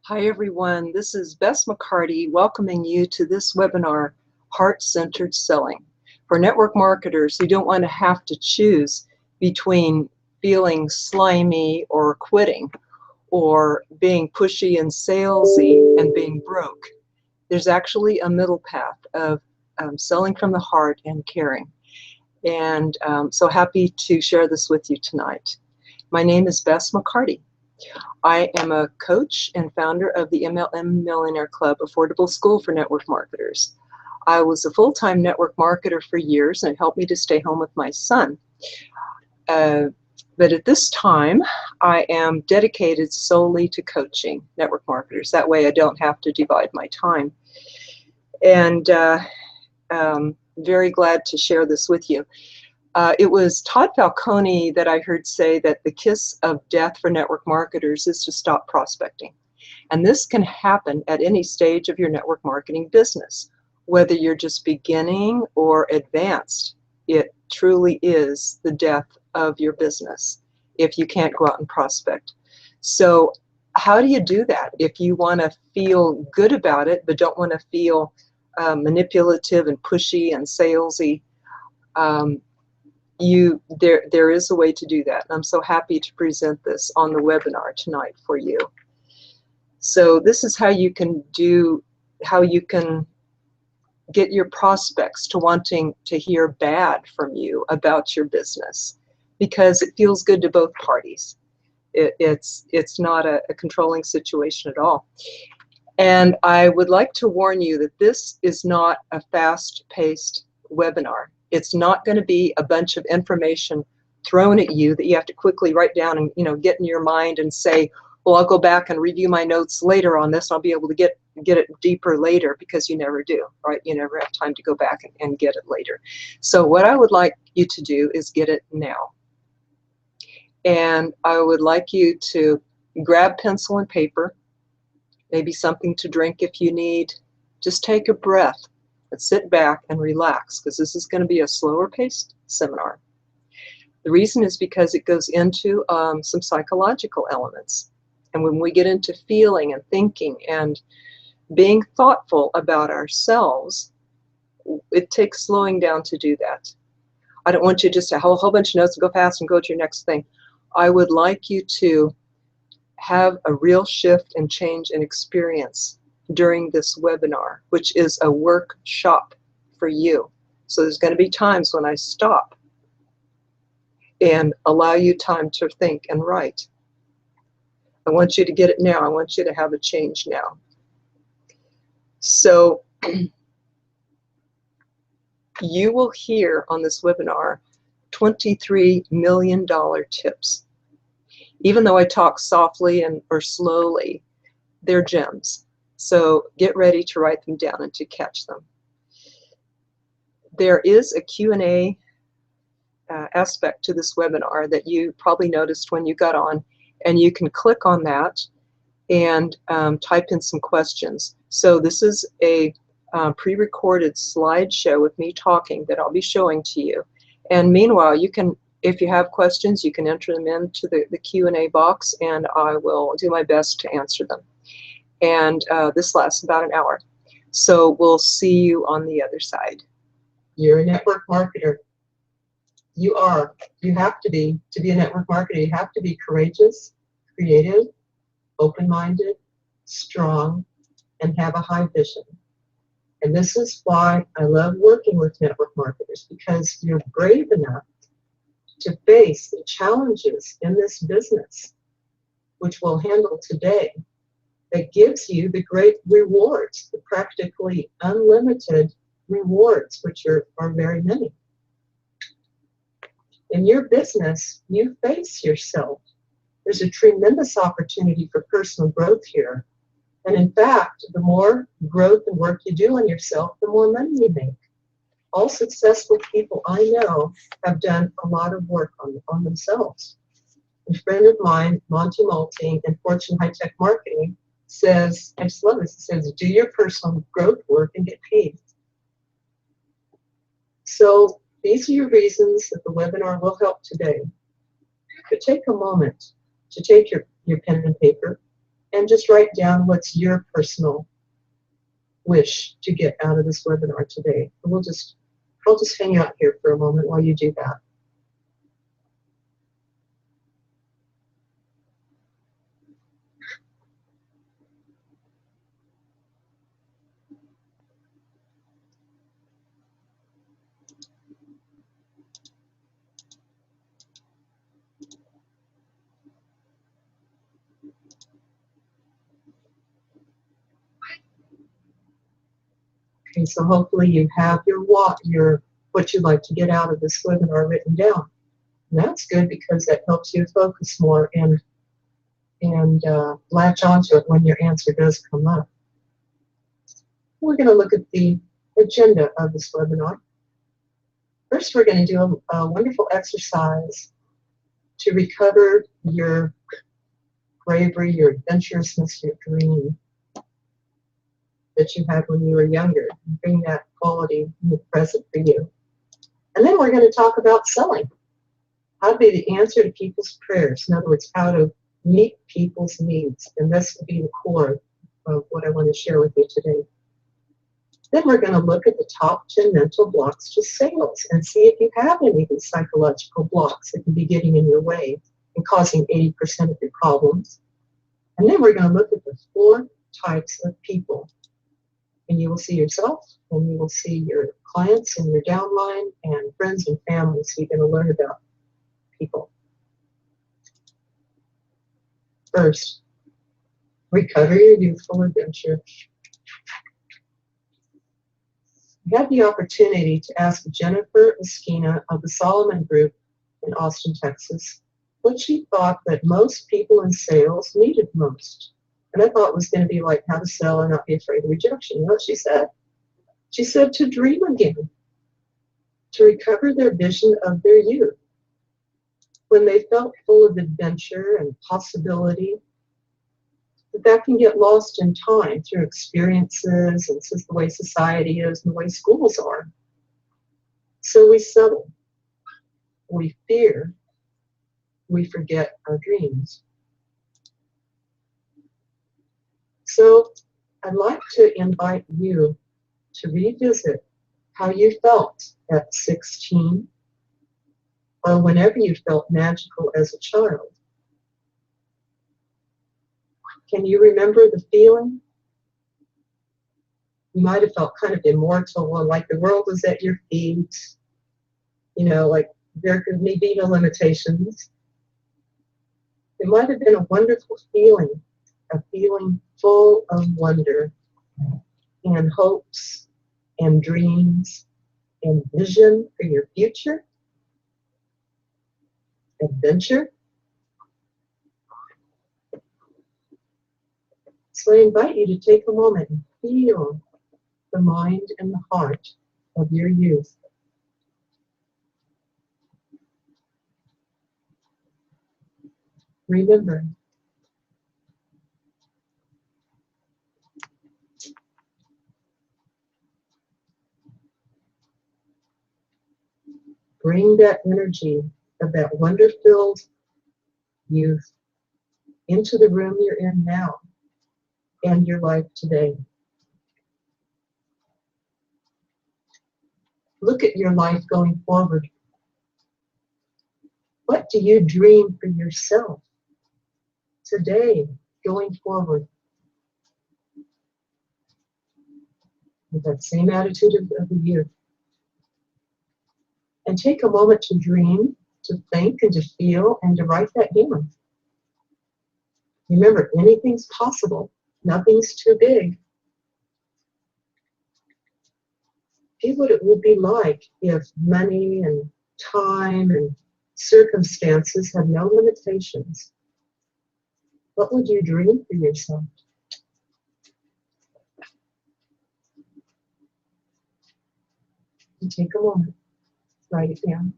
Hi everyone, this is Bess McCarty welcoming you to this webinar, Heart-Centered Selling, for network marketers who don't want to have to choose between feeling slimy or quitting, or being pushy and salesy and being broke. There's actually a middle path of selling from the heart and caring. And so happy to share this with you tonight. My name is Bess McCarty. I am a coach and founder of the MLM Millionaire Club Affordable School for Network Marketers. I was a full-time network marketer for years, and it helped me to stay home with my son. But at this time, I am dedicated solely to coaching network marketers. That way I don't have to divide my time. And very glad to share this with you. It was Todd Falcone that I heard say that the kiss of death for network marketers is to stop prospecting. And this can happen at any stage of your network marketing business, whether you're just beginning or advanced. It truly is the death of your business if you can't go out and prospect. So how do you do that if you want to feel good about it but don't want to feel manipulative and pushy and salesy? There is a way to do that. I'm so happy to present this on the webinar tonight for you. So this is how you can get your prospects to wanting to hear bad from you about your business, because it feels good to both parties. It's not a controlling situation at all. And I would like to warn you that this is not a fast-paced webinar. It's not going to be a bunch of information thrown at you that you have to quickly write down and get in your mind and say, well, I'll go back and review my notes later on this. I'll be able to get it deeper later, because you never do, right? You never have time to go back and get it later. So what I would like you to do is get it now. And I would like you to grab pencil and paper, maybe something to drink if you need. Just take a breath. Let's sit back and relax, because this is going to be a slower paced seminar. The reason is because it goes into some psychological elements. And when we get into feeling and thinking and being thoughtful about ourselves, it takes slowing down to do that. I don't want you just to have a whole bunch of notes and go fast and go to your next thing. I would like you to have a real shift and change in experience during this webinar, which is a workshop for you. So there's going to be times when I stop and allow you time to think and write. I want you to get it now. I want you to have a change now. So you will hear on this webinar $23 million tips. Even though I talk softly or slowly, they're gems. So get ready to write them down and to catch them. There is a Q&A aspect to this webinar that you probably noticed when you got on, and you can click on that and type in some questions. So this is a pre-recorded slideshow with me talking that I'll be showing to you. And meanwhile, you can, if you have questions, you can enter them into the Q&A box, and I will do my best to answer them. And this lasts about an hour. So we'll see you on the other side. You're a network marketer. You have to be a network marketer. You have to be courageous, creative, open-minded, strong, and have a high vision. And this is why I love working with network marketers, because you're brave enough to face the challenges in this business, which we'll handle today, that gives you the great rewards, the practically unlimited rewards, which are very many. In your business, you face yourself. There's a tremendous opportunity for personal growth here. And in fact, the more growth and work you do on yourself, the more money you make. All successful people I know have done a lot of work on themselves. A friend of mine, Monty Malting in Fortune High Tech Marketing, says, I just love this, it says, do your personal growth work and get paid. So these are your reasons that the webinar will help today. But take a moment to take your pen and paper and just write down what's your personal wish to get out of this webinar today. And I'll just hang out here for a moment while you do that. Okay, so hopefully you have your what you'd like to get out of this webinar written down. And that's good because that helps you focus more and latch onto it when your answer does come up. We're going to look at the agenda of this webinar. First, we're going to do a wonderful exercise to recover your bravery, your adventurousness, your dream that you had when you were younger. Bring that quality in the present for you. And then we're going to talk about selling. How to be the answer to people's prayers. In other words, how to meet people's needs. And this will be the core of what I want to share with you today. Then we're going to look at the top 10 mental blocks to sales and see if you have any of these psychological blocks that can be getting in your way and causing 80% of your problems. And then we're going to look at the 4 types of people. And you will see yourself, and you will see your clients and your downline and friends and family. So you're going to learn about people. First, recover your youthful adventure. You had the opportunity to ask Jennifer Esquina of the Solomon Group in Austin, Texas, what she thought that most people in sales needed most. And I thought it was going to be like how to sell and not be afraid of rejection. You know what she said? She said to dream again, to recover their vision of their youth. When they felt full of adventure and possibility, that can get lost in time through experiences, and this is the way society is and the way schools are. So we settle, we fear, we forget our dreams. So I'd like to invite you to revisit how you felt at 16 or whenever you felt magical as a child. Can you remember the feeling? You might have felt kind of immortal, or like the world was at your feet. You know, like there could be no limitations. It might have been a wonderful feeling, a feeling full of wonder and hopes and dreams and vision for your future, adventure. So I invite you to take a moment and feel the mind and the heart of your youth. Remember, bring that energy of that wonder-filled youth into the room you're in now and your life today. Look at your life going forward. What do you dream for yourself today, going forward? With that same attitude of the youth. And take a moment to dream, to think, and to feel, and to write that down. Remember, anything's possible. Nothing's too big. See what it would be like if money and time and circumstances had no limitations. What would you dream for yourself? And take a moment, write it down.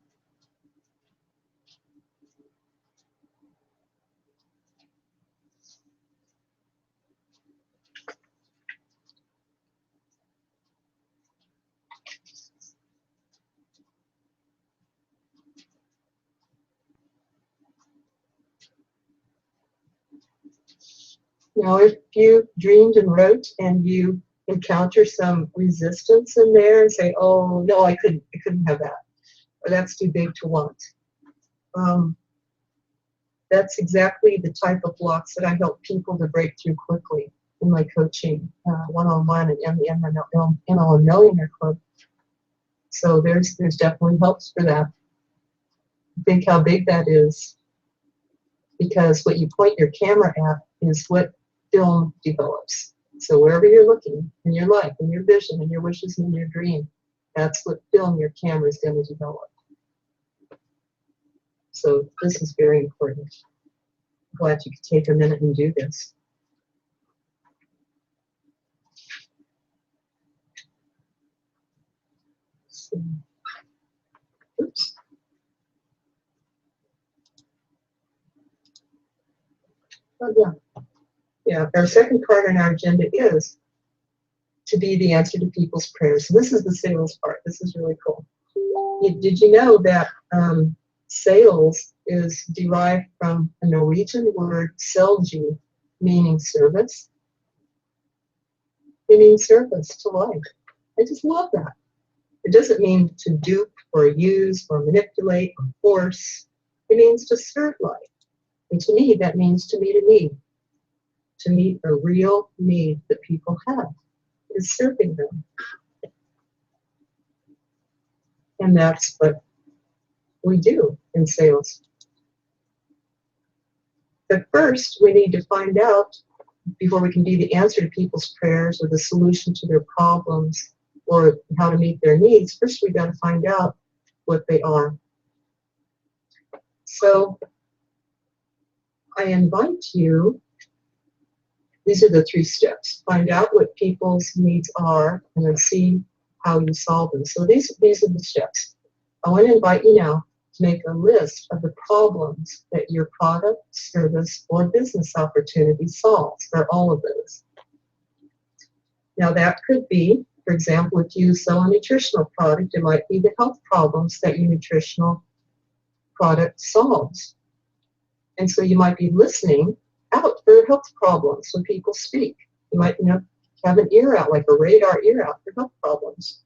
Now, if you dreamed and wrote and you encounter some resistance in there and say, "Oh no, I couldn't have that," or "That's too big to want," that's exactly the type of blocks that I help people to break through quickly in my coaching, one-on-one, and in the NLM Millionaire Club. So there's definitely helps for that. Think how big that is, because what you point your camera at is what film develops. So wherever you're looking in your life, in your vision, in your wishes, and your dream, that's what film your camera is going to develop. So this is very important. I'm glad you could take a minute and do this. So, oops. Oh, yeah. Yeah, our second part on our agenda is to be the answer to people's prayers. So this is the sales part. This is really cool. Did you know that sales is derived from a Norwegian word, selgy, meaning service? It means service to life. I just love that. It doesn't mean to dupe or use or manipulate or force. It means to serve life. And to me, that means to meet a need. To meet a real need that people have, is serving them. And that's what we do in sales. But first, we need to find out, before we can be the answer to people's prayers or the solution to their problems or how to meet their needs, first we got to find out what they are. So I invite you, these are the 3 steps. Find out what people's needs are and then see how you solve them. So these are the steps. I want to invite you now to make a list of the problems that your product, service, or business opportunity solves, or all of those. Now that could be, for example, if you sell a nutritional product, it might be the health problems that your nutritional product solves. And so you might be listening out for health problems when people speak. You might have an ear out, like a radar ear out for health problems.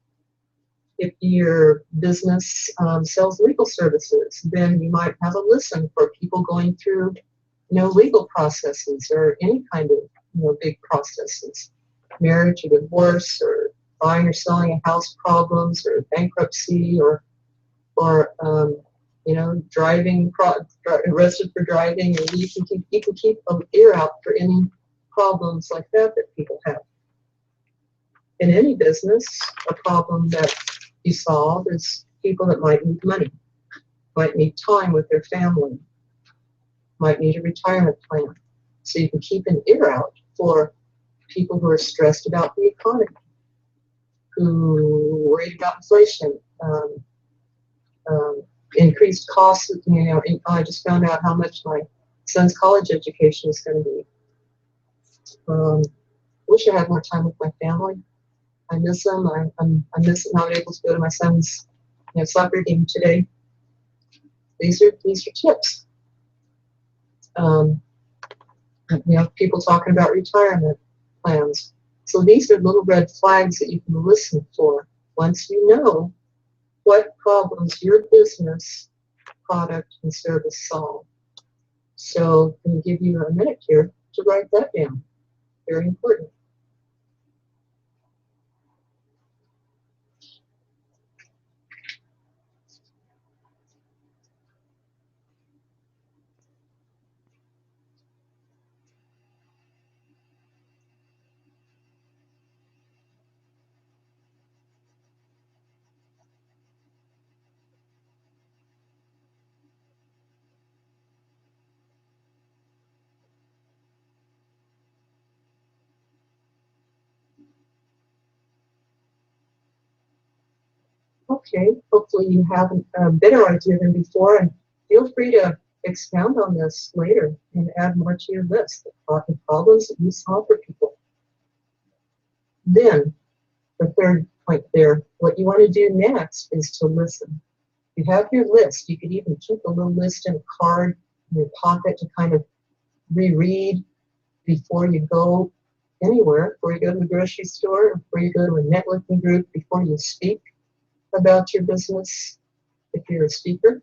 If your business sells legal services, then you might have a listen for people going through legal processes or any kind of big processes, marriage or divorce or buying or selling a house problems or bankruptcy or driving, arrested for driving, and you can keep an ear out for any problems like that people have. In any business, a problem that you solve is people that might need money, might need time with their family, might need a retirement plan. So you can keep an ear out for people who are stressed about the economy, who worried about inflation, increased costs. I just found out how much my son's college education is going to be. Wish I had more time with my family. I miss them. I miss not able to go to my son's soccer game today. These are tips. People talking about retirement plans. So these are little red flags that you can listen for once you know what problems your business, product, and service solve. So I'm going to give you a minute here to write that down. Very important. Okay, hopefully you have a better idea than before, and feel free to expound on this later and add more to your list of the problems that you solve for people. Then, the third point there, what you want to do next is to listen. You have your list. You could even keep a little list in a card in your pocket to kind of reread before you go anywhere, before you go to the grocery store, before you go to a networking group, before you speak about your business, if you're a speaker,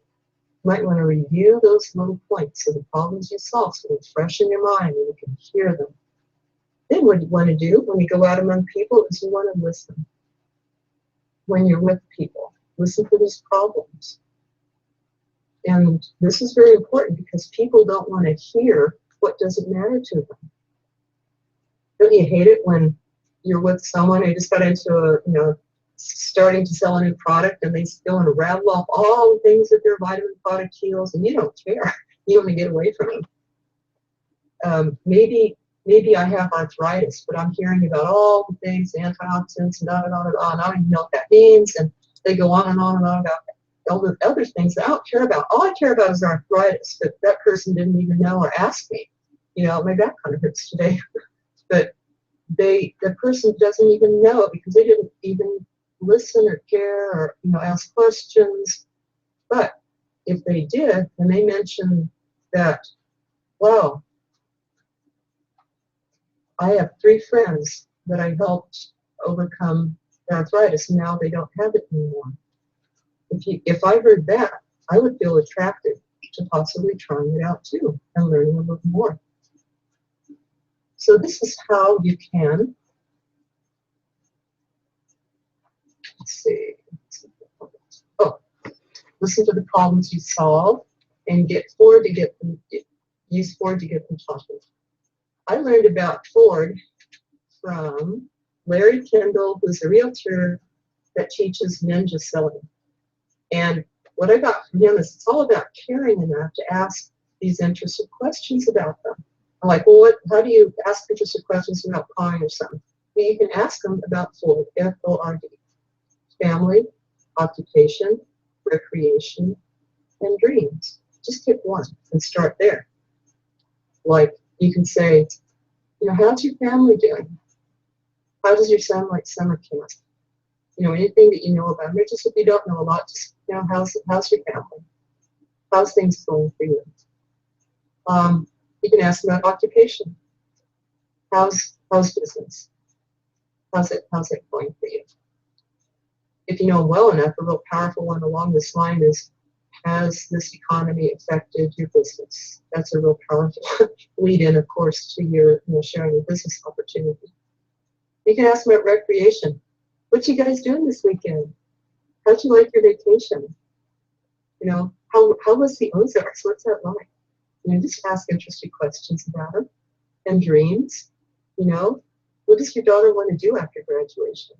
you might want to review those little points of the problems you solve so they're fresh in your mind and you can hear them. Then what you want to do when you go out among people is you want to listen. When you're with people, listen for these problems. And this is very important because people don't want to hear what doesn't matter to them. Don't you hate it when you're with someone who just got into starting to sell a new product and they go and rattle off all the things that their vitamin product heals and you don't care. You want to get away from them. Maybe I have arthritis, but I'm hearing about all the things, antioxidants, and da da da da, and I don't even know what that means, and they go on and on and on about all the other things that I don't care about. All I care about is arthritis, but that person didn't even know or ask me. My back kind of hurts today, but the person doesn't even know it because they didn't even listen or care or ask questions. But if they did, and they mentioned that, wow, I have 3 friends that I helped overcome arthritis, and now they don't have it anymore. If I heard that, I would feel attracted to possibly trying it out too and learning a little more. So this is how you can, listen to the problems you solve and use Ford to get them talking. I learned about Ford from Larry Kendall, who's a realtor that teaches ninja selling. And what I got from him is it's all about caring enough to ask these interested questions about them. I'm like, well, how do you ask interested questions about buying or something? Well, you can ask them about Ford, F-O-R-D, family, occupation, recreation, and dreams. Just pick one and start there. Like you can say, how's your family doing? How does your son like summer camp? Anything that you know about them, or just if you don't know a lot, just how's your family? How's things going for you? You can ask about occupation. How's business? How's it going for you? If you know well enough, a real powerful one along this line is, has this economy affected your business? That's a real powerful lead in, of course, to your sharing your business opportunity. You can ask about recreation. What you guys doing this weekend? How'd you like your vacation? How was the Ozarks? What's that like? Just ask interested questions about them. And dreams. What does your daughter want to do after graduation?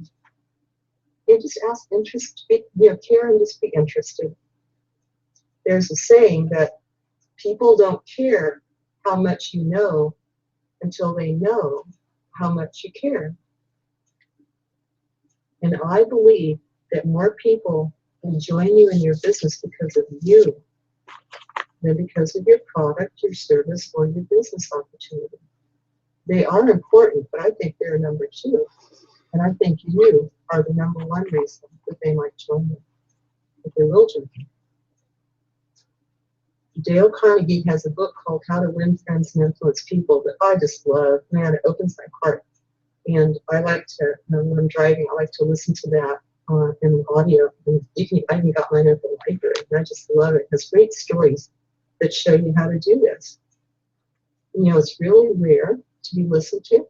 Just ask care and just be interested. There's a saying that people don't care how much you know until they know how much you care. And I believe that more people will join you in your business because of you than because of your product, your service, or your business opportunity. They are important, but I think they're number 2. And I think you are the number 1 reason that they might join you, that they will join you. Dale Carnegie has a book called How to Win Friends and Influence People that I just love. Man, it opens my heart. And I like to, when I'm driving, I like to listen to that in audio. And I even got mine at the library, and I just love it. It has great stories that show you how to do this. It's really rare to be listened to.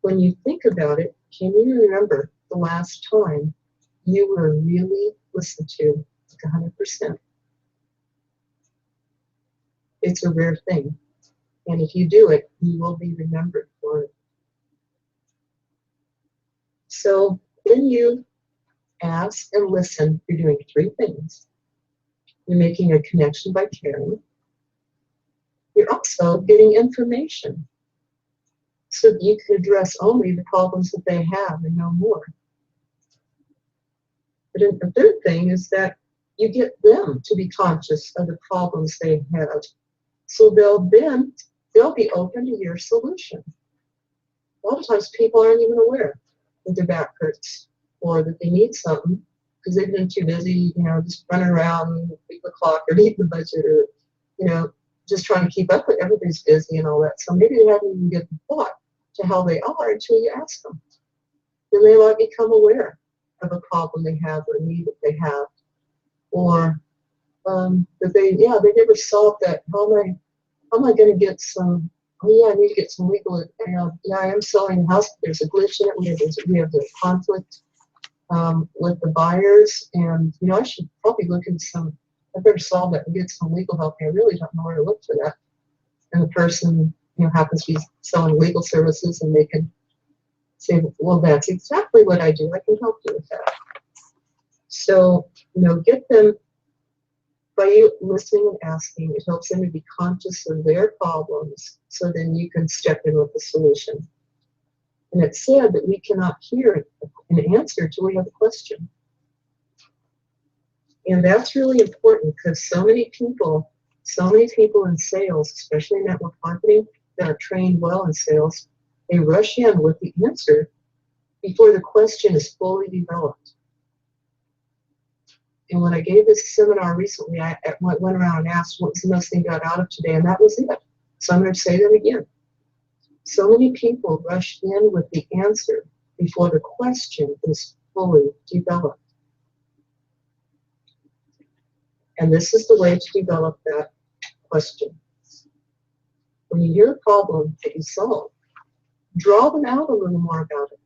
When you think about it, can you remember the last time you were really listened to like 100%? It's a rare thing. And if you do it, you will be remembered for it. So when you ask and listen, you're doing 3 things. You're making a connection by caring. You're also getting information so that you can address only the problems that they have and no more. But the 3rd thing is that you get them to be conscious of the problems they have. So they'll be open to your solution. A lot of times people aren't even aware that their back hurts or that they need something because they've been too busy, just running around, beating the clock or eating the budget or, just trying to keep up with everybody's busy and all that. So maybe they haven't even given thought to how they are until you ask them. Then they might become aware of a problem they have or a need that they have, or that they never solved that. How am I going to get some? Oh yeah, I need to get some legal. Yeah, I am selling a house, but there's a glitch in it. We have the conflict with the buyers, and I should probably look into some. I better solve that and get some legal help. I really don't know where to look for that. And the person happens to be selling legal services, and they can say, well, that's exactly what I do. I can help you with that. So get them. By you listening and asking, it helps them to be conscious of their problems, so then you can step in with the solution. And it's said that we cannot hear an answer till we have a question. And that's really important, because so many people in sales, especially in network marketing, that are trained well in sales, they rush in with the answer before the question is fully developed. And when I gave this seminar recently, I went around and asked what was the most thing you got out of today, and that was it. So I'm going to say that again. So many people rush in with the answer before the question is fully developed. And this is the way to develop that question. When you hear a problem that you solve, draw them out a little more about it.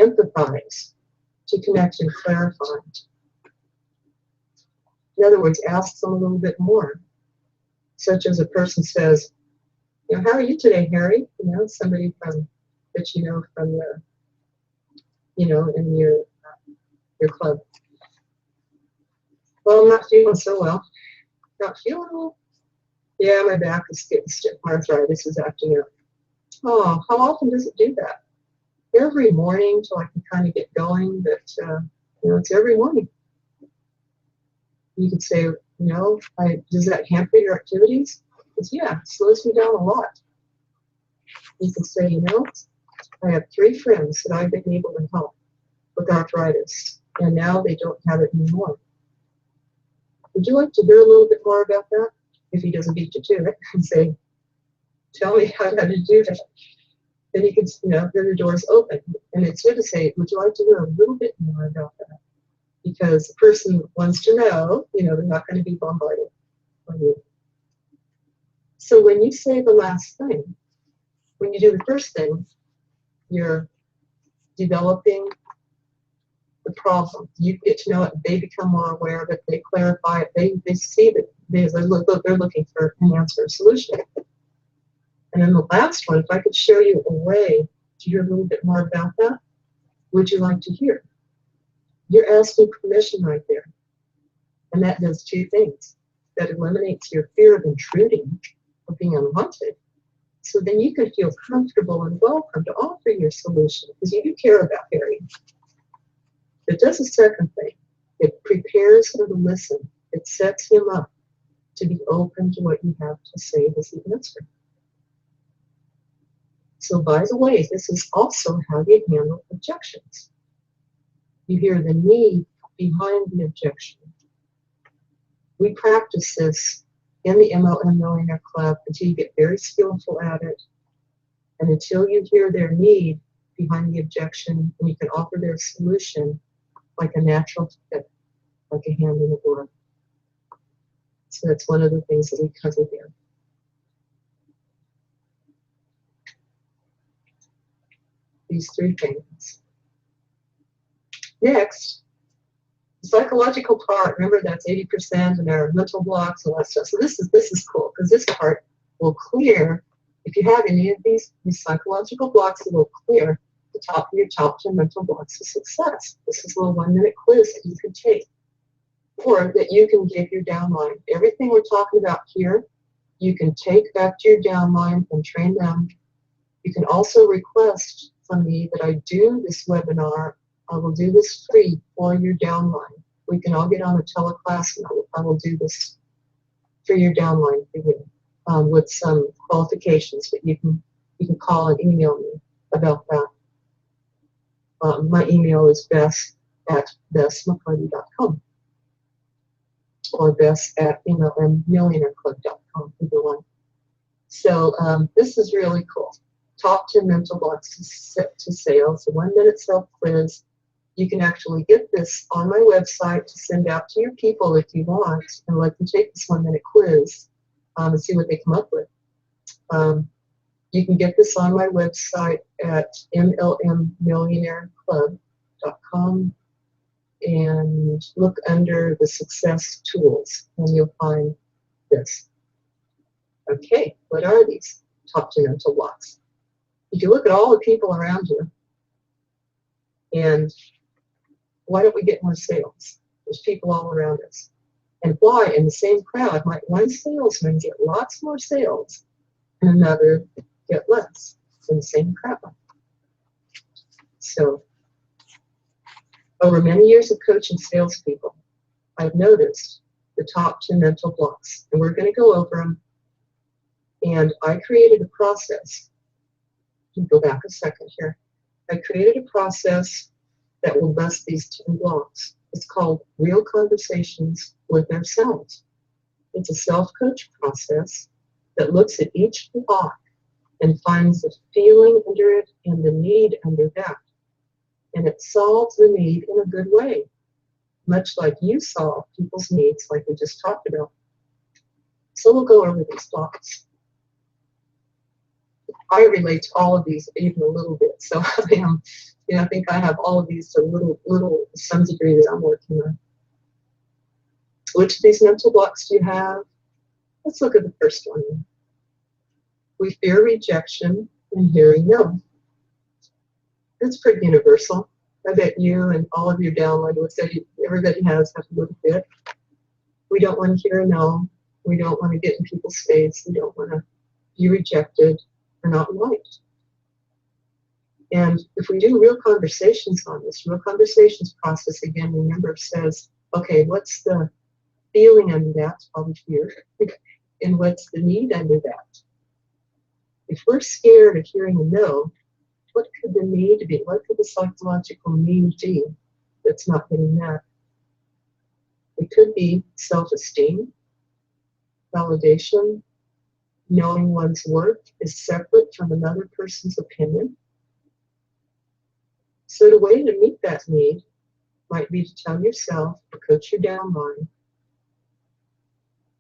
Empathize to connect and clarify. In other words, ask them a little bit more. Such as a person says, how are you today, Harry? Somebody from the, in your club. Well, I'm not feeling so well. Not feeling well? Yeah, my back is getting stiff. Arthritis is acting up. Oh, how often does it do that? Every morning till I can kind of get going, but it's every morning. You could say, does that hamper your activities? Because, yeah, it slows me down a lot. You could say, I have 3 friends that I've been able to help with arthritis, and now they don't have it anymore. Would you like to hear a little bit more about that? If he doesn't beat you to it, and say, tell me how to do that. Then you can, then the door's open. And it's good to say, would you like to hear a little bit more about that? Because the person wants to know, they're not going to be bombarded on you. So when you say the last thing, when you do the first thing, you're developing the problem. You get to know it, they become more aware of it, they clarify it, they see that they're looking for an answer, a solution. And then the last one, if I could show you a way to hear a little bit more about that, would you like to hear? You're asking permission right there. And that does 2 things. That eliminates your fear of intruding, of being unwanted. So then you can feel comfortable and welcome to offer your solution, because you do care about Harry. It does a second thing. It prepares him to listen. It sets him up to be open to what you have to say as the answer. So by the way, this is also how you handle objections. You hear the need behind the objection. We practice this in the MLM Millionaire Club until you get very skillful at it, and until you hear their need behind the objection, and you can offer their solution like a natural fit, like a hand in the door. So that's one of the things that we cover there. These 3 things. Next, the psychological part. Remember, that's 80%, and there are mental blocks and all that stuff. So this is cool, because this part will clear. If you have any of these psychological blocks, it will clear the top of your top 10 mental blocks of success. This is a little 1-minute quiz that you can take, or that you can give your downline. Everything we're talking about here, you can take back to your downline and train them. You can also request from me that I do this webinar. I will do this free for your downline. We can all get on a teleclass, and I will do this for your downline for you, with some qualifications that you can call and email me about that. My email is bess@bessmccarty.com or bess@mlmmillionaireclub.com. com, either one. So this is really cool. Top 10 mental blocks to sales, a 1-minute self-quiz. You can actually get this on my website to send out to your people if you want, and let them take this 1-minute quiz and see what they come up with. You can get this on my website at mlmmillionaireclub.com and look under the success tools and you'll find this. Okay, what are these top 10 mental blocks? If you look at all the people around you, and why don't we get more sales? There's people all around us. And why in the same crowd might one salesman get lots more sales and another get less in the same crowd? So over many years of coaching salespeople, I've noticed the top 10 mental blocks, and we're going to go over them. And I created a process. Go back a second here. I created a process that will bust these 10 blocks. It's called Real Conversations with Ourselves. It's a self-coach process that looks at each block and finds the feeling under it and the need under that. And it solves the need in a good way, much like you solve people's needs like we just talked about. So we'll go over these blocks. I relate to all of these even a little bit. So I think I have all of these to little to some degree that I'm working on. Which of these mental blocks do you have? Let's look at the first one. We fear rejection and hearing no. It's pretty universal. I bet you and all of your downloaders, everybody has a little bit. We don't want to hear a no. We don't want to get in people's face. We don't want to be rejected or not liked. And if we do real conversations on this, real conversations process, again, remember, says, okay, what's the feeling under that? It's probably fear. And what's the need under that? If we're scared of hearing a no, what could the need be? What could the psychological need be that's not getting met? It could be self-esteem, validation, knowing one's worth is separate from another person's opinion. So the way to meet that need might be to tell yourself, or coach your downline,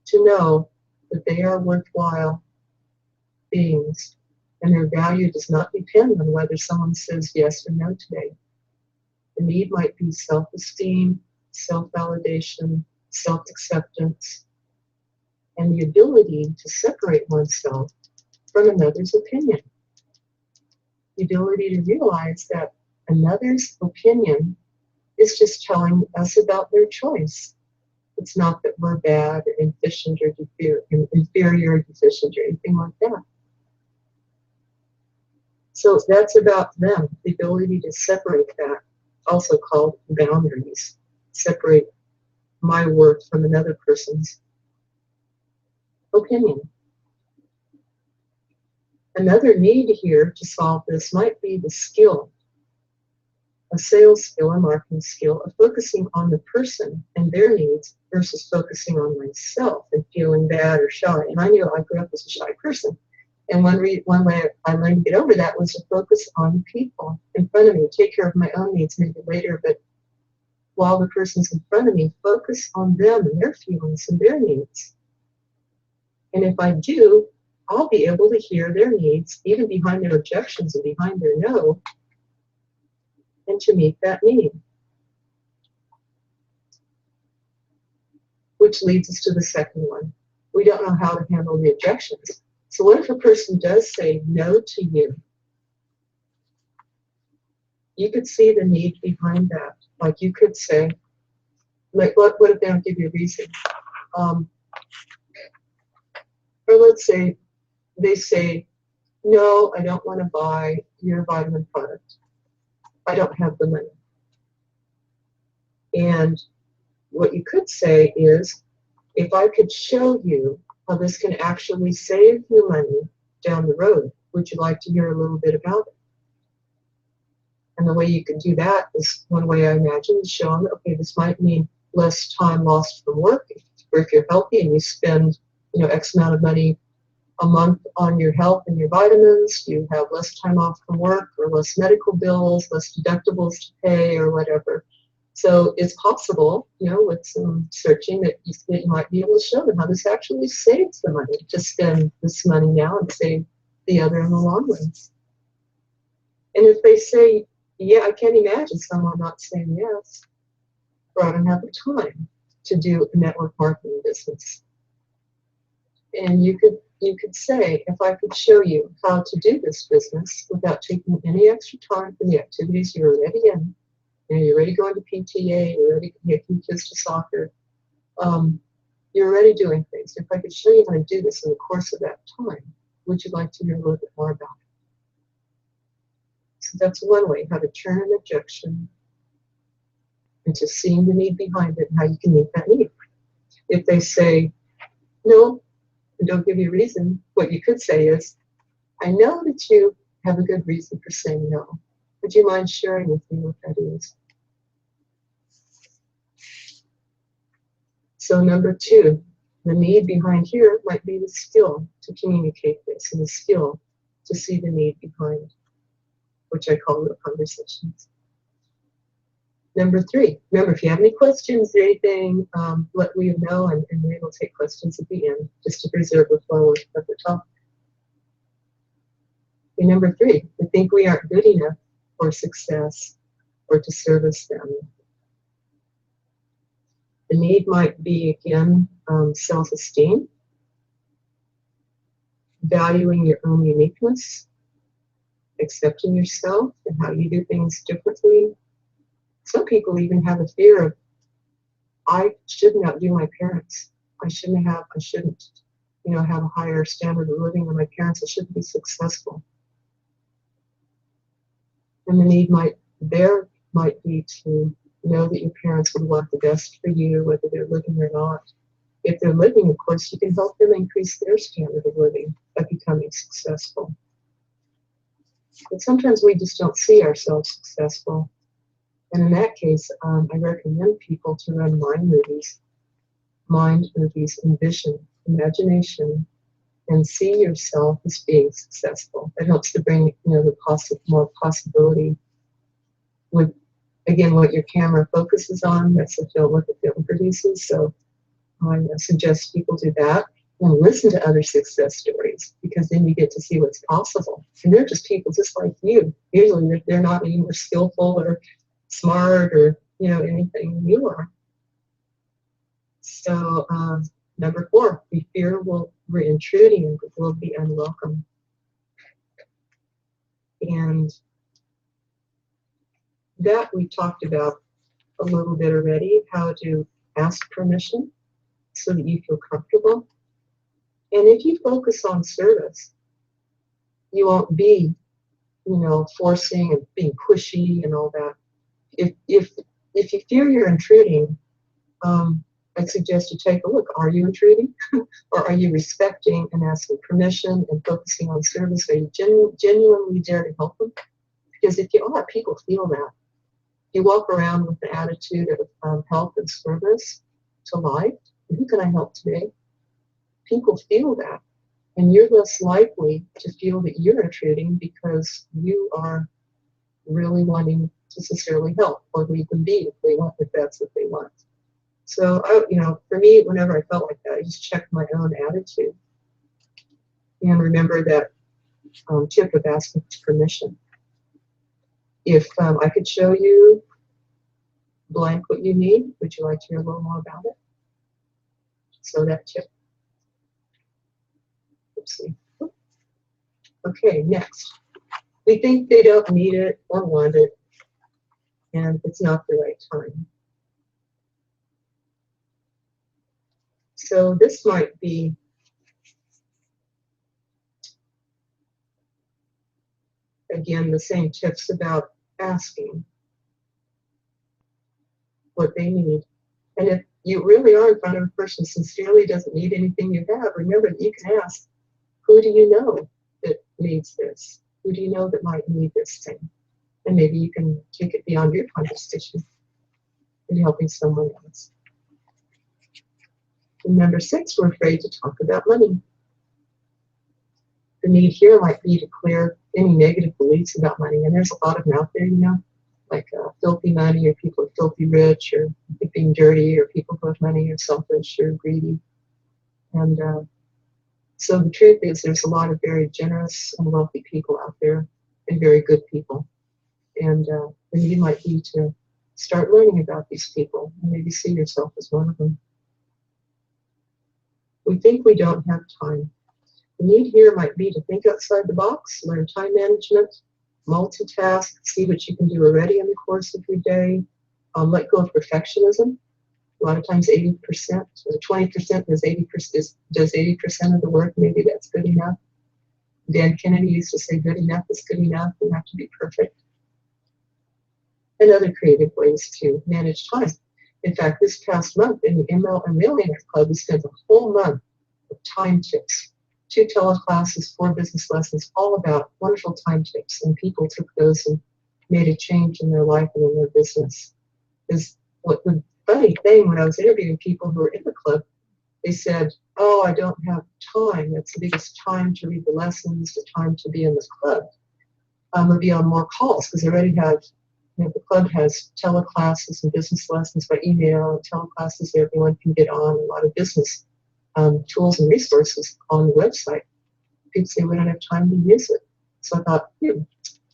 to know that they are worthwhile beings and their value does not depend on whether someone says yes or no today. The need might be self-esteem, self-validation, self-acceptance, and the ability to separate oneself from another's opinion. The ability to realize that another's opinion is just telling us about their choice. It's not that we're bad or deficient or inferior or deficient or anything like that. So that's about them, the ability to separate that, also called boundaries. Separate my worth from another person's opinion. Another need here to solve this might be the skill, a sales skill, a marketing skill, of focusing on the person and their needs versus focusing on myself and feeling bad or shy. And I knew I grew up as a shy person. And one way I learned to get over that was to focus on people in front of me, take care of my own needs maybe later, but while the person's in front of me, focus on them and their feelings and their needs. And if I do, I'll be able to hear their needs, even behind their objections and behind their no, and to meet that need. Which leads us to the second one. We don't know how to handle the objections. So what if a person does say no to you? You could see the need behind that. Like you could say, like, what if they don't give you a reason? Or let's say they say, no, I don't want to buy your vitamin product. I don't have the money. And what you could say is, if I could show you how this can actually save you money down the road, would you like to hear a little bit about it? And the way you can do that is, one way I imagine, is show them, okay, this might mean less time lost from work, or if you're healthy and you spend X amount of money a month on your health and your vitamins, you have less time off from work or less medical bills, less deductibles to pay or whatever. So it's possible, with some searching that you might be able to show them how this actually saves the money to spend this money now and save the other in the long run. And if they say, yeah, I can't imagine someone not saying yes, or I don't have the time to do a network marketing business. And you could say, if I could show you how to do this business without taking any extra time from the activities you're already in, you're already going to PTA, you're already taking kids to soccer, you're already doing things. If I could show you how to do this in the course of that time, would you like to hear a little bit more about it? So that's one way, how to turn an objection into seeing the need behind it and how you can meet that need. If they say, no, and don't give you a reason, what you could say is, I know that you have a good reason for saying no. Would you mind sharing with me what that is? So number 2, the need behind here might be the skill to communicate this and the skill to see the need behind, which I call real conversations. Number 3, remember, if you have any questions or anything, let William know, and we will take questions at the end, just to preserve the flow of the talk. And number 3, we think we aren't good enough for success or to service them. The need might be, again, self-esteem, valuing your own uniqueness, accepting yourself and how you do things differently. Some people even have a fear of, I shouldn't outdo my parents. I shouldn't have a higher standard of living than my parents. I shouldn't be successful. And the need might be to know that your parents would want the best for you, whether they're living or not. If they're living, of course, you can help them increase their standard of living by becoming successful. But sometimes we just don't see ourselves successful. And in that case, I recommend people to run mind movies, envision, imagination, and see yourself as being successful. That helps to bring, more possibility with, again, what your camera focuses on. That's what the film produces. So I suggest people do that and listen to other success stories, because then you get to see what's possible. And they're just people just like you. Usually they're not any more skillful or smart or anything you are. So number 4, we fear we're intruding and will be unwelcome. And that we talked about a little bit already, how to ask permission so that you feel comfortable. And if you focus on service, you won't be, forcing and being pushy and all that. If you fear you're intruding, I'd suggest you take a look. Are you intruding? Or are you respecting and asking permission and focusing on service? Are you genuinely there to help them? Because if you are, people feel that. You walk around with the attitude of help and service to life. Who can I help today? People feel that. And you're less likely to feel that you're intruding because you are really wanting to sincerely help or leave them be if that's what they want. So, for me, whenever I felt like that, I just checked my own attitude and remember that tip of asking permission. If I could show you blank what you need, would you like to hear a little more about it? So that tip. Oopsie. Okay, next. We think they don't need it or want it, and it's not the right time. So this might be again the same tips about asking what they need. And if you really are in front of a person who sincerely doesn't need anything you have, remember that you can ask, who do you know that needs this? Who do you know that might need this thing? And maybe you can take it beyond your conversation in helping someone else. And number 6, we're afraid to talk about money. The need here might be to clear any negative beliefs about money, and there's a lot of them out there, you know, like filthy money, or people are filthy rich, or being dirty, or people who have money are selfish or greedy. And so the truth is there's a lot of very generous and wealthy people out there, and very good people. And the need might be to start learning about these people, and maybe see yourself as one of them. We think we don't have time. The need here might be to think outside the box, learn time management, multitask, see what you can do already in the course of your day, let go of perfectionism. A lot of times 80%, or 20% does 80% of the work. Maybe that's good enough. Dan Kennedy used to say, good enough is good enough. You have to be perfect. And other creative ways to manage time. In fact, this past month in the ML and Millionaire Club, we spent a whole month of time tips. 2 teleclasses, 4 business lessons, all about wonderful time tips. And people took those and made a change in their life and in their business. Is what the funny thing, when I was interviewing people who were in the club, they said, oh, I don't have time. That's the biggest time to read the lessons, the time to be in the club. Or be on more calls, because they already have, you know, the club has teleclasses and business lessons by email, and teleclasses that everyone can get on, a lot of business tools and resources on the website. People say we don't have time to use it. So I thought, I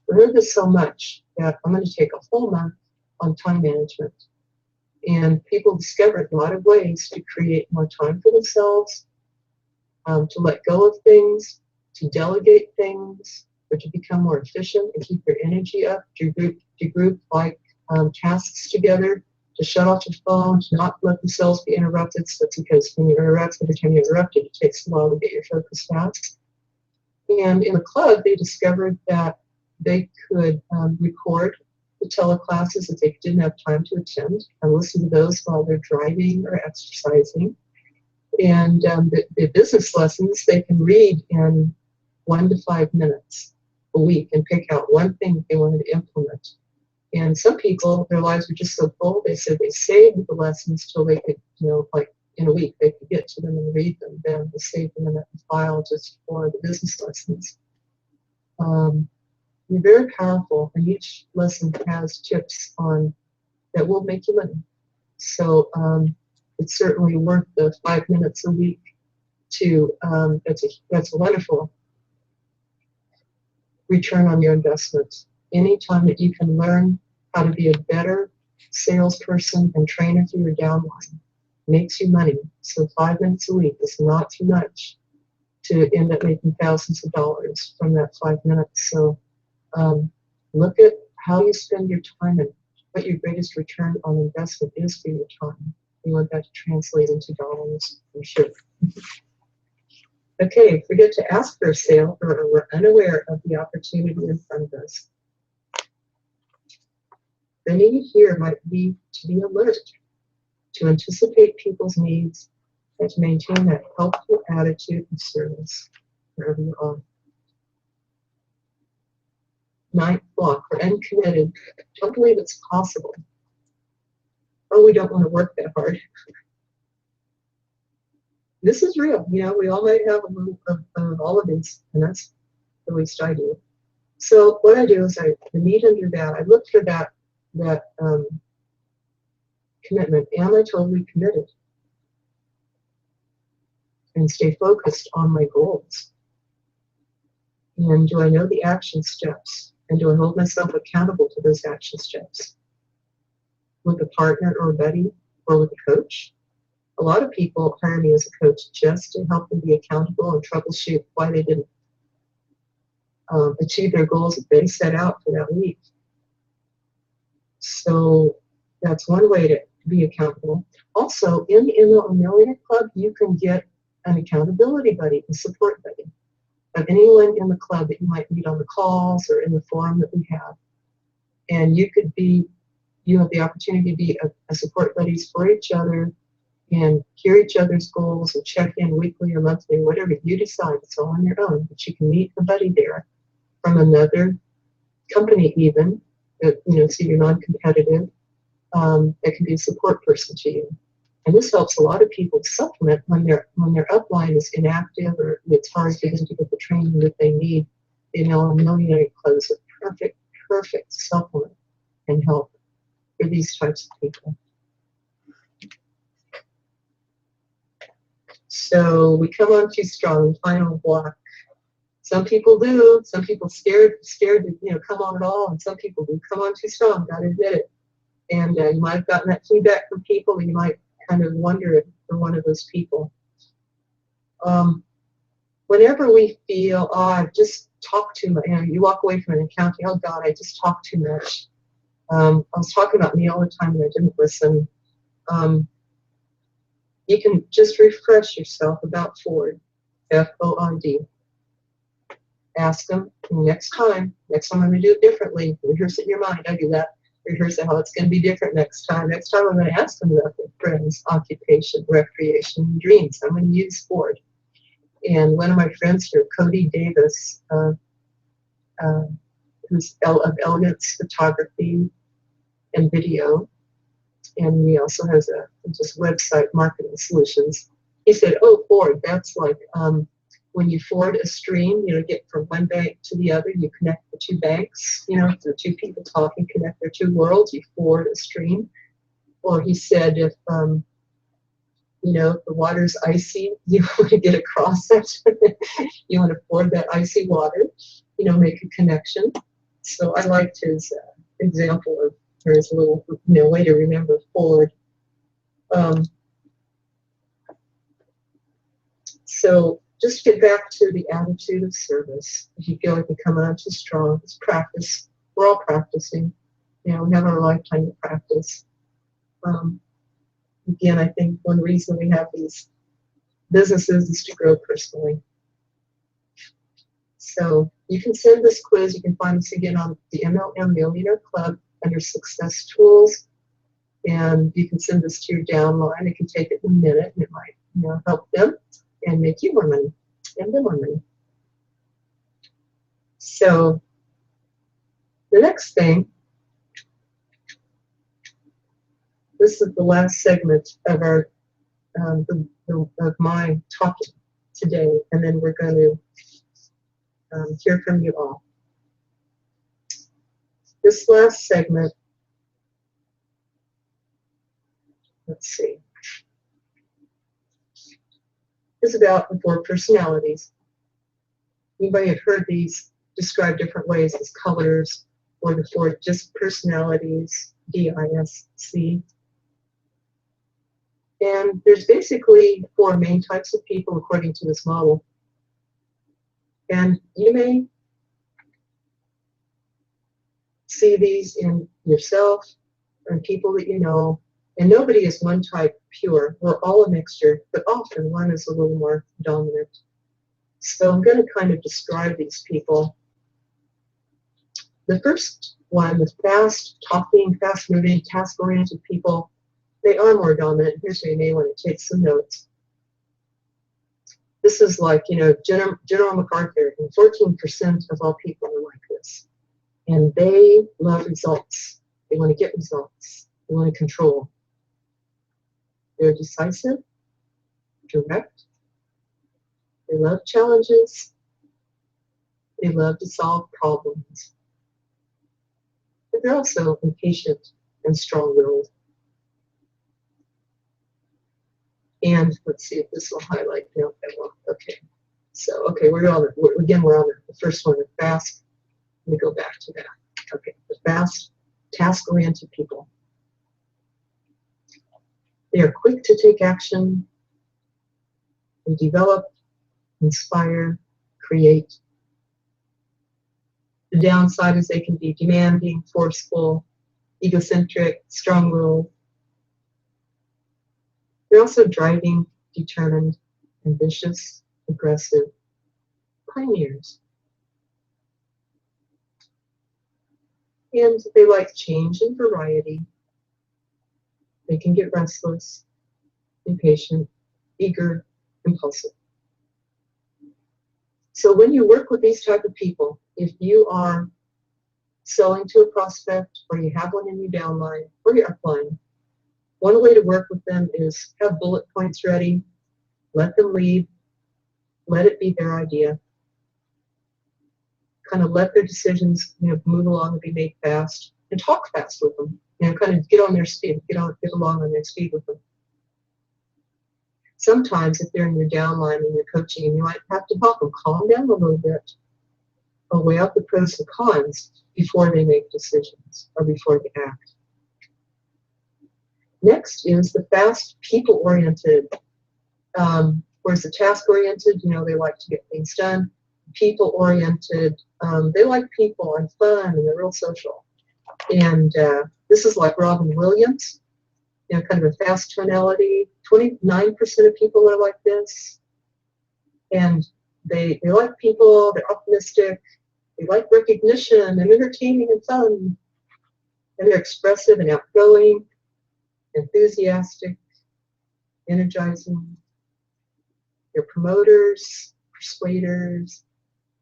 heard this so much that I'm going to take a whole month on time management. And people discovered a lot of ways to create more time for themselves, to let go of things, to delegate things, or to become more efficient and keep their energy up, to group like tasks together, to shut off your phone, to not let themselves be interrupted. So that's because when you're interrupted, every time you're interrupted, it takes a while to get your focus back. And in the club, they discovered that they could record the teleclasses that they didn't have time to attend, and listen to those while they're driving or exercising. And the business lessons they can read in 1 to 5 minutes a week and pick out one thing they wanted to implement. And some people, their lives were just so full, they said they saved the lessons till they could, like in a week, they could get to them and read them. Then they saved them in a file just for the business lessons. They're very powerful, and each lesson has tips on that will make you money. So it's certainly worth the 5 minutes a week to, that's a wonderful return on your investment. Anytime that you can learn how to be a better salesperson and trainer for your downline makes you money. So 5 minutes a week is not too much to end up making thousands of dollars from that 5 minutes. So look at how you spend your time and what your greatest return on investment is for your time. You want that to translate into dollars, for sure. Okay, forget to ask for a sale, or we're unaware of the opportunity in front of us. The need here might be to be alert, to anticipate people's needs, and to maintain that helpful attitude of service wherever you are. 9th block, we're uncommitted, don't believe it's possible. Oh, we don't want to work that hard. This is real, we all might have a little of all of these, and that's the least I do. So what I do is the need under that, I look for that commitment. Am I totally committed? And stay focused on my goals. And do I know the action steps? And do I hold myself accountable to those action steps? With a partner or a buddy or with a coach? A lot of people hire me as a coach just to help them be accountable and troubleshoot why they didn't achieve their goals that they set out for that week. So that's one way to be accountable. Also, in the ML Millionaire Club, you can get an accountability buddy, a support buddy, of anyone in the club that you might meet on the calls or in the forum that we have. And you have the opportunity to be a support buddies for each other and hear each other's goals and check in weekly or monthly, whatever you decide. It's all on your own, but you can meet a buddy there from another company even, so you're non-competitive. That can be a support person to you. And this helps a lot of people supplement when their upline is inactive or it's hard for them to get the training that they need. The alienating club is a perfect supplement and help for these types of people. So we come on too strong, final block. Some people do. Some people scared to come on at all, and some people do come on too strong. Got to admit it. And you might have gotten that feedback from people, and you might kind of wonder if you're one of those people. Whenever we feel, oh, I've just talked too much, you walk away from an encounter, oh God, I just talked too much. I was talking about me all the time and I didn't listen. You can just refresh yourself about Ford, F-O-R-D. Ask them, next time I'm going to do it differently. Rehearse it in your mind. I do that. Rehearse it how it's going to be different next time. Next time I'm going to ask them about their friends, occupation, recreation, and dreams. I'm going to use Ford. And one of my friends here, Cody Davis, who's of Elegance Photography and Video, and he also has a just website marketing solutions. He said, "Oh, Ford, that's like when you forward a stream, get from one bank to the other, you connect the two banks, the two people talking, connect their two worlds, you forward a stream." Or he said, if if the water's icy, you want to get across it. You want to forward that icy water, make a connection. So I liked his example of, or his little, way to remember Ford. So just get back to the attitude of service. If you feel like you come on too strong, just practice. We're all practicing. We have our lifetime to practice. Again, I think one reason we have these businesses is to grow personally. So you can send this quiz. You can find this again on the MLM Millionaire Club under Success Tools. And you can send this to your downline. It can take it in a minute, and it might help them and make you more money and them more money. So the next thing, this is the last segment of our of my talk today, and then we're going to hear from you all. This last segment, let's see, is about the 4 personalities. Anybody have heard these described different ways as colors, or the 4 just personalities, DISC. And there's basically 4 main types of people according to this model. And you may see these in yourself or in people that you know. And nobody is one type pure. We're all a mixture, but often one is a little more dominant. So I'm going to kind of describe these people. The first one, the fast talking, fast moving, task oriented people, they are more dominant. Here's where you may want to take some notes. This is like, General MacArthur, and 14% of all people are like this. And they love results. They want to get results. They want to control. They're decisive, direct. They love challenges. They love to solve problems. But they're also impatient and strong-willed. And let's see if this will highlight. No, that won't. Okay. So, okay, we're on the first one, the fast. Let me go back to that. Okay, the fast, task-oriented people. They are quick to take action and develop, inspire, create. The downside is they can be demanding, forceful, egocentric, strong-willed. They're also driving, determined, ambitious, aggressive, pioneers. And they like change and variety. They can get restless, impatient, eager, impulsive. So when you work with these type of people, if you are selling to a prospect, or you have one in your downline or your upline, One way to work with them is have bullet points ready, let them lead, let it be their idea, kind of let their decisions move along and be made fast, and talk fast with them, kind of get on their speed, get along on their speed with them. Sometimes if they're in your downline and you're coaching, and you might have to help them calm down a little bit, or weigh out the pros and cons before they make decisions or before they act. Next is the fast people-oriented, whereas the task-oriented, they like to get things done. People-oriented, they like people and fun, and they're real social. And this is like Robin Williams, kind of a fast tonality. 29% of people are like this. And they like people, they're optimistic, they like recognition and entertaining and fun. And they're expressive and outgoing, enthusiastic, energizing. They're promoters, persuaders,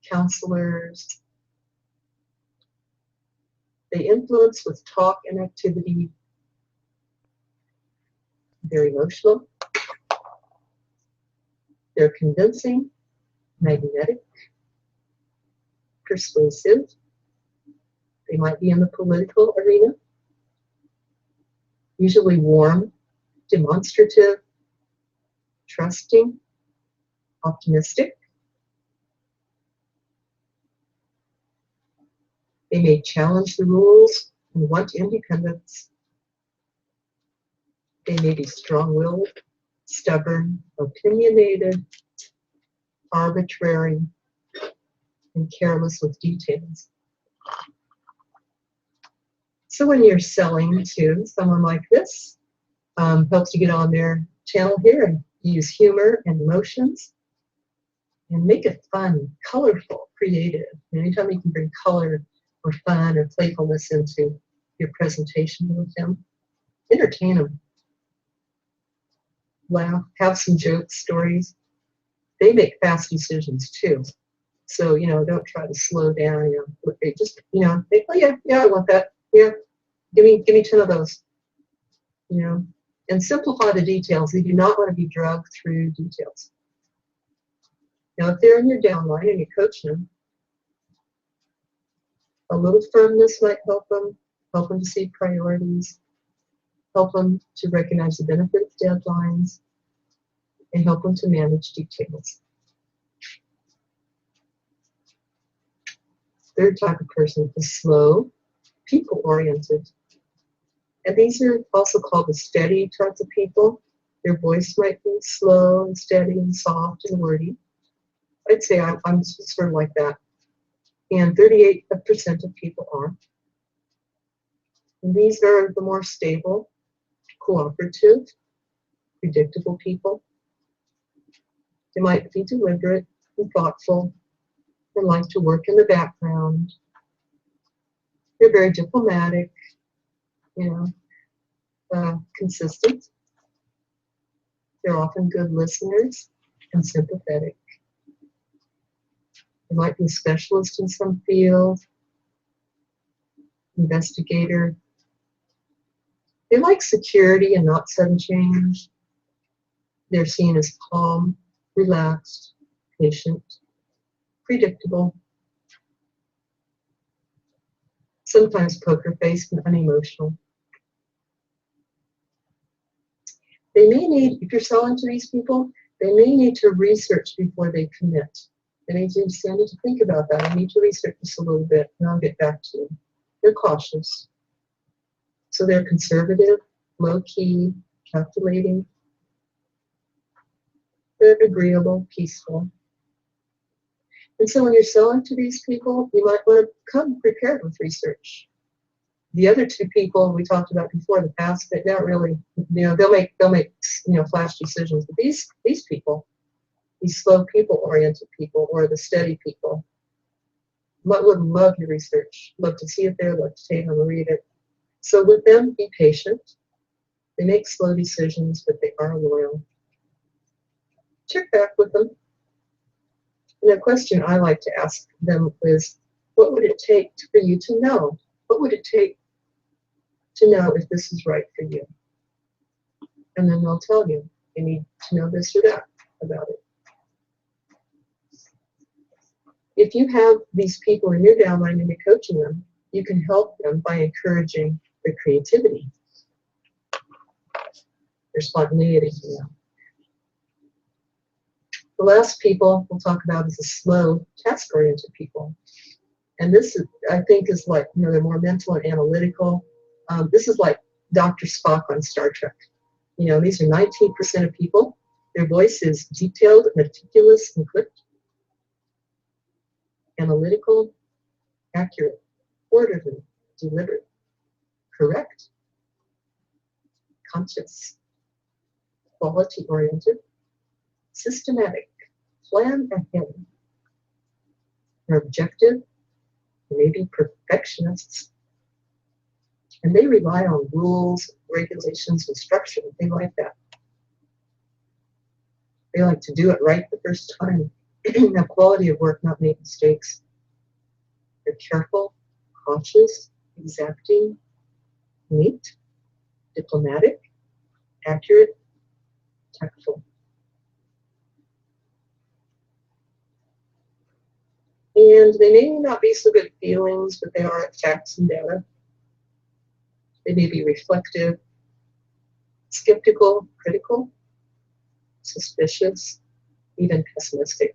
counselors. They influence with talk and activity. They're emotional. They're convincing, magnetic, persuasive. They might be in the political arena. Usually warm, demonstrative, trusting, optimistic. They may challenge the rules and want independence. They may be strong-willed, stubborn, opinionated, arbitrary, and careless with details. So when you're selling to someone like this, helps you get on their channel here and use humor and emotions and make it fun, colorful, creative. Anytime you can bring color or fun or playfulness into your presentation with them, entertain them. Laugh, have some jokes, stories. They make fast decisions too. So, don't try to slow down, They just, think, oh yeah, I want that. Yeah, give me 10 of those. And simplify the details. They do not want to be drugged through details. Now, if they're in your downline and you're coaching them, a little firmness might help them to see priorities, help them to recognize the benefit of deadlines, and help them to manage details. Third type of person is slow, people-oriented. And these are also called the steady types of people. Their voice might be slow and steady and soft and wordy. I'd say I'm sort of like that. And 38% of people are. And these are the more stable, cooperative, predictable people. They might be deliberate and thoughtful and like to work in the background. They're very diplomatic, consistent. They're often good listeners and sympathetic. They might be a specialist in some field, investigator. They like security and not sudden change. They're seen as calm, relaxed, patient, predictable, sometimes poker-faced and unemotional. They may need, if you're selling to these people, they may need to research before they commit. They need to think about that. I need to research this a little bit, and I'll get back to you. They're cautious. So they're conservative, low-key, calculating. They're agreeable, peaceful. And so when you're selling to these people, you might want to come prepared with research. The other two people we talked about before, the past, they don't really, they'll make flash decisions. But these people, these slow people-oriented people, or the steady people, would love your research, love to see it there, love to take them and read it. So with them, be patient. They make slow decisions, but they are loyal. Check back with them. And the question I like to ask them is, what would it take for you to know? What would it take to know if this is right for you? And then they'll tell you, you need to know this or that about it. If you have these people in your downline and you're coaching them, you can help them by encouraging their creativity, their spontaneity. You know. The last people we'll talk about is the slow, task-oriented people. And this, is, I think, is like, you know, they're more mental and analytical. This is like Dr. Spock on Star Trek. You know, these are 19% of people. Their voice is detailed, meticulous, and clipped, analytical, accurate, orderly, deliberate, correct, conscious, quality-oriented, systematic, plan ahead. They're objective, maybe perfectionists, and they rely on rules, regulations, and structure, and things like that. They like to do it right the first time. Have quality of work, not make mistakes. They're careful, cautious, exacting, neat, diplomatic, accurate, tactful. And they may not be so good at feelings, but they are at facts and data. They may be reflective, skeptical, critical, suspicious, even pessimistic.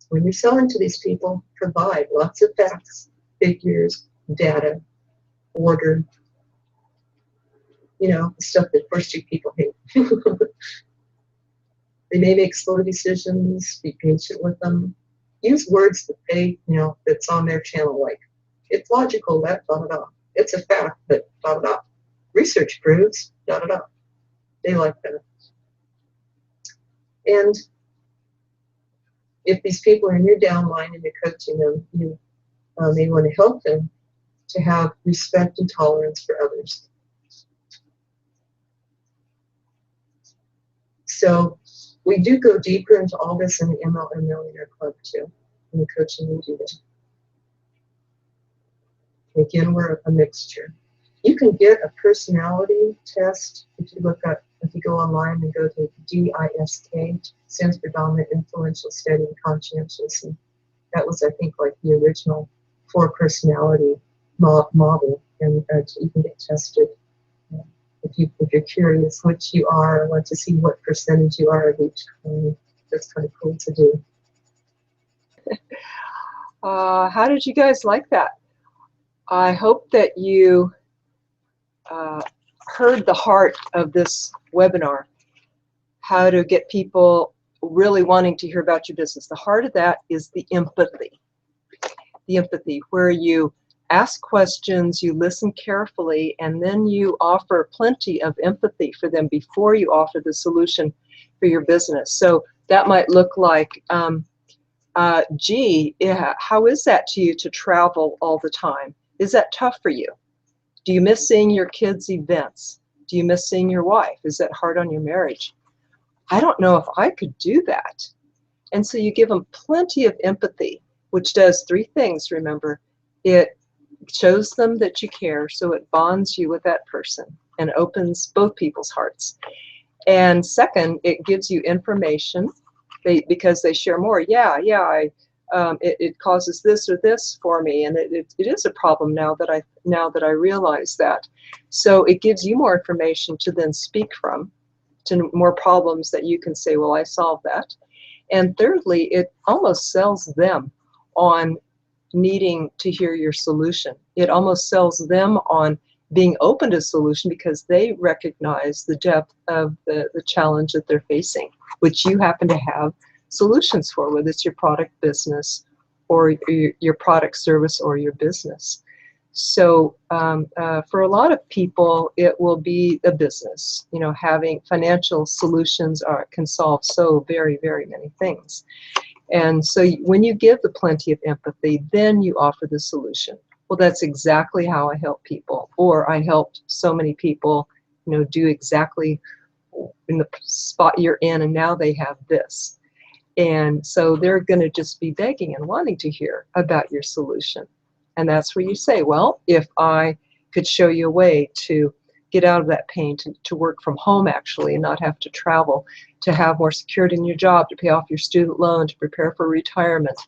When you're selling to these people, provide lots of facts, figures, data, order, you know, the stuff that First Street people hate. They may make slow decisions, be patient with them. Use words that they, you know, that's on their channel, like, it's logical that, da da da. It's a fact that, da da da. Research proves, da da da. They like that. And if these people are in your downline and you're coaching them, you may want to help them to have respect and tolerance for others. So we do go deeper into all this in the MLM Millionaire Club too. In the coaching we do this. Again, we're a mixture. You can get a personality test if you look up, if you go online and go to DISK, stands for Dominant, Influential, Steady, and Conscientious. And that was, I think, like the original 4 personality model, and you can get tested. If you're curious which you are, or want to see what percentage you are of each kind, that's kind of cool to do. How did you guys like that? I hope that you heard the heart of this webinar, how to get people really wanting to hear about your business. The heart of that is the empathy. The empathy, where you ask questions, you listen carefully, and then you offer plenty of empathy for them before you offer the solution for your business. So that might look like, gee, yeah, how is that to you to travel all the time? Is that tough for you? Do you miss seeing your kids' events? Do you miss seeing your wife? Is that hard on your marriage? I don't know if I could do that. And so you give them plenty of empathy, which does 3 things, remember. It shows them that you care, so it bonds you with that person and opens both people's hearts. And second, it gives you information because they share more. It causes this or this for me, and it is a problem now that I realize that. So it gives you more information to then speak from, to more problems that you can say, well, I solved that. And thirdly, it almost sells them on needing to hear your solution. It almost sells them on being open to solution because they recognize the depth of the challenge that they're facing, which you happen to have solutions for, whether it's your product business or your product service or your business. So for a lot of people, it will be a business. You know, having financial solutions can solve so very, very many things. And so when you give the plenty of empathy, then you offer the solution. Well, that's exactly how I help people, or I helped so many people, you know, do exactly in the spot you're in, and now they have this. And so they're going to just be begging and wanting to hear about your solution. And that's where you say, well, if I could show you a way to get out of that pain, to work from home actually and not have to travel, to have more security in your job, to pay off your student loan, to prepare for retirement,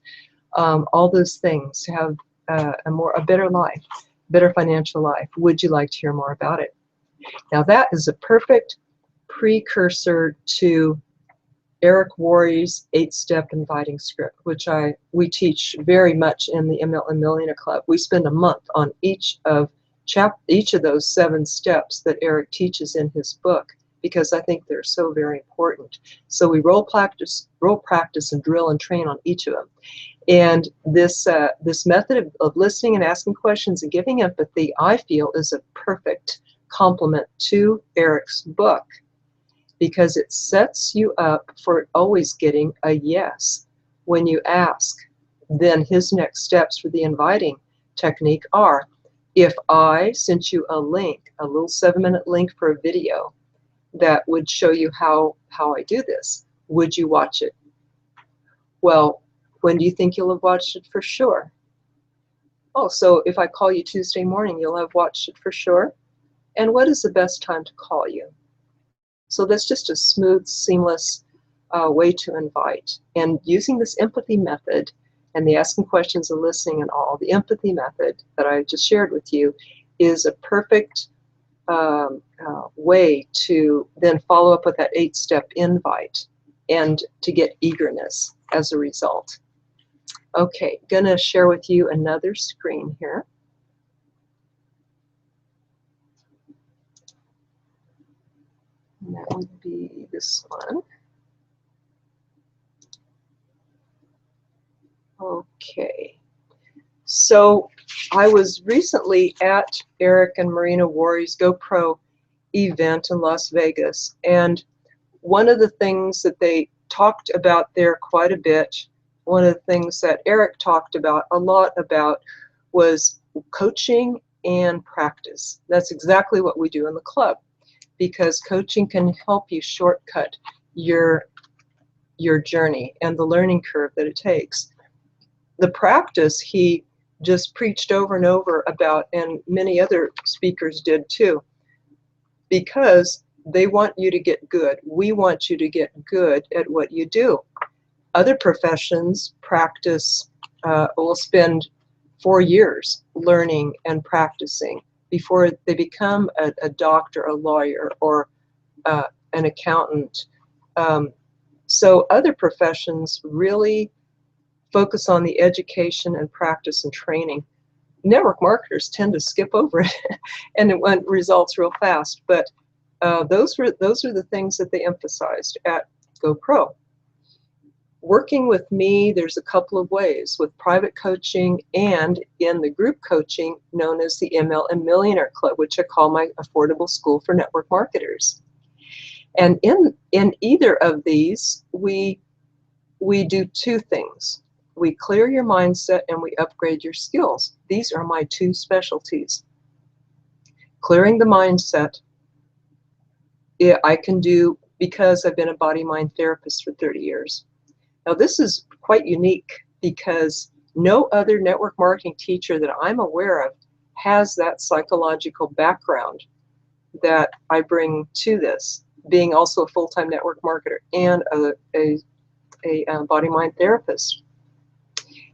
all those things, to have a better life, better financial life. Would you like to hear more about it? Now that is a perfect precursor to Eric Worre's 8-step inviting script, which we teach very much in the MLM Millionaire Club. We spend a month on each of those 7 steps that Eric teaches in his book, because I think they're so very important. So we role practice, and drill and train on each of them. And this method of listening and asking questions and giving empathy, I feel, is a perfect complement to Eric's book, because it sets you up for always getting a yes when you ask. Then his next steps for the inviting technique are, if I sent you a link, a little 7-minute link for a video that would show you how I do this, would you watch it? Well, when do you think you'll have watched it for sure? Oh, so if I call you Tuesday morning, you'll have watched it for sure? And what is the best time to call you? So that's just a smooth, seamless way to invite. And using this empathy method and the asking questions and listening and all, the empathy method that I just shared with you is a perfect way to then follow up with that 8-step invite and to get eagerness as a result. Okay, gonna share with you another screen here. And that would be this one. Okay, so I was recently at Eric and Marina Worre's GoPro event in Las Vegas, and one of the things that they talked about there quite a bit, one of the things that Eric talked about a lot about, was coaching and practice. That's exactly what we do in the club, because coaching can help you shortcut your journey and the learning curve that it takes. The practice he just preached over and over about, and many other speakers did too, because they want you to get good. We want you to get good at what you do. Other professions practice, will spend 4 years learning and practicing before they become a doctor, a lawyer, or an accountant. So other professions really focus on the education and practice and training. Network marketers tend to skip over it and it went results real fast. But those are the things that they emphasized at GoPro. Working with me, there's a couple of ways, with private coaching and in the group coaching known as the MLM Millionaire Club, which I call my affordable school for network marketers. And in either of these, we do 2 things. We clear your mindset and we upgrade your skills. These are my 2 specialties. Clearing the mindset, I can do because I've been a body-mind therapist for 30 years. Now this is quite unique because no other network marketing teacher that I'm aware of has that psychological background that I bring to this, being also a full-time network marketer and a body-mind therapist.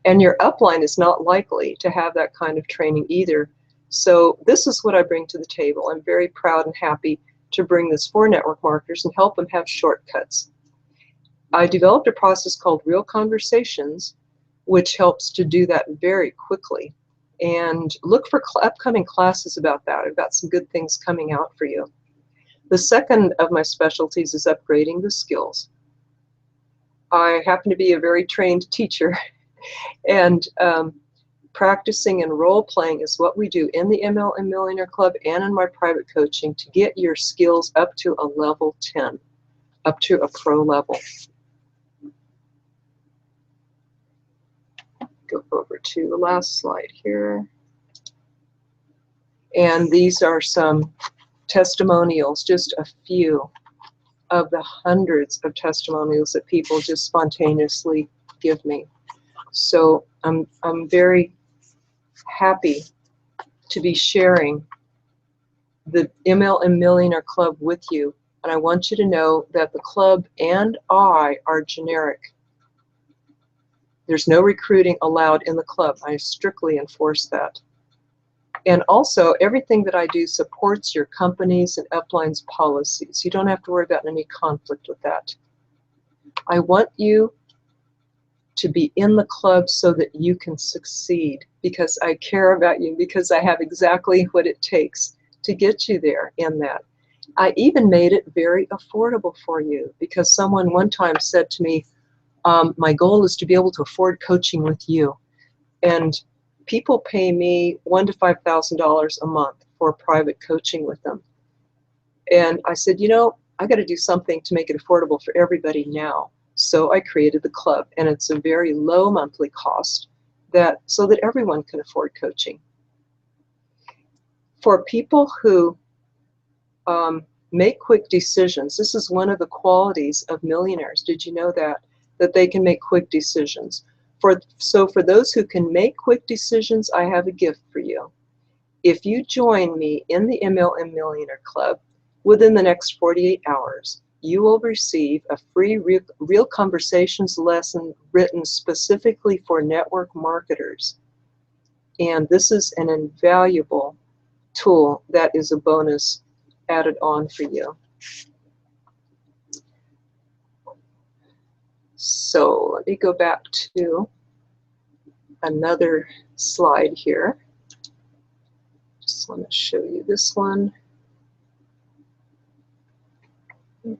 And your upline is not likely to have that kind of training either. So this is what I bring to the table. I'm very proud and happy to bring this for network marketers and help them have shortcuts. I developed a process called Real Conversations, which helps to do that very quickly. And look for upcoming classes about that. I've got some good things coming out for you. The second of my specialties is upgrading the skills. I happen to be a very trained teacher, and practicing and role-playing is what we do in the MLM Millionaire Club and in my private coaching to get your skills up to a level 10, up to a pro level. Go over to the last slide here. And these are some testimonials, just a few of the hundreds of testimonials that people just spontaneously give me. So I'm very happy to be sharing the MLM Millionaire Club with you, and I want you to know that the club and I are generic. There's no recruiting allowed in the club. I strictly enforce that. And also, everything that I do supports your company's and upline's policies. You don't have to worry about any conflict with that. I want you to be in the club so that you can succeed, because I care about you, because I have exactly what it takes to get you there in that. I even made it very affordable for you, because someone one time said to me, my goal is to be able to afford coaching with you. And people pay me $1,000 to $5,000 a month for private coaching with them. And I said, you know, I got to do something to make it affordable for everybody now. So I created the club, and it's a very low monthly cost so that everyone can afford coaching. For people who make quick decisions, this is one of the qualities of millionaires. Did you know that? That they can make quick decisions. So for those who can make quick decisions, I have a gift for you. If you join me in the MLM Millionaire Club within the next 48 hours, you will receive a free real conversations lesson written specifically for network marketers. And this is an invaluable tool that is a bonus added on for you. So let me go back to another slide here. Just want to show you this one. To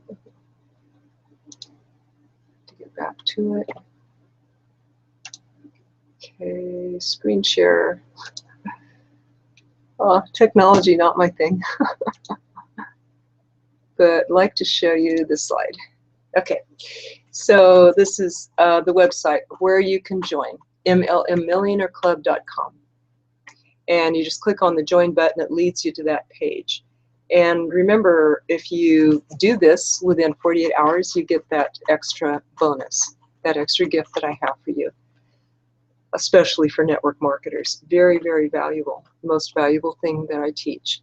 get back to it. Okay, screen share. Oh, technology, not my thing. But I'd like to show you this slide. Okay, so this is the website where you can join, mlmmillionaireclub.com. And you just click on the join button, it leads you to that page. And remember, if you do this within 48 hours, you get that extra bonus, that extra gift that I have for you, especially for network marketers. Very, very valuable, most valuable thing that I teach.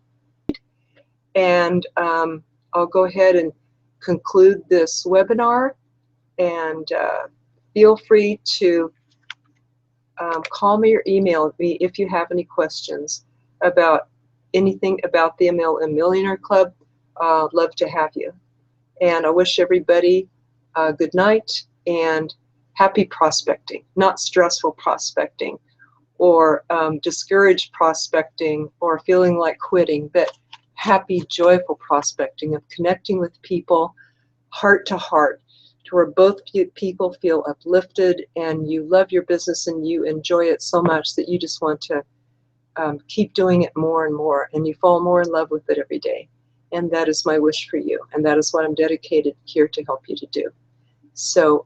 And I'll go ahead and conclude this webinar, and feel free to call me or email me if you have any questions about anything about the MLM Millionaire Club. Love to have you. And I wish everybody a good night and happy prospecting, not stressful prospecting or discouraged prospecting or feeling like quitting, but happy, joyful prospecting of connecting with people heart to heart, to where both people feel uplifted and you love your business and you enjoy it so much that you just want to keep doing it more and more, and you fall more in love with it every day. And that is my wish for you, and that is what I'm dedicated here to help you to do. So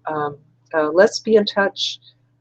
let's be in touch.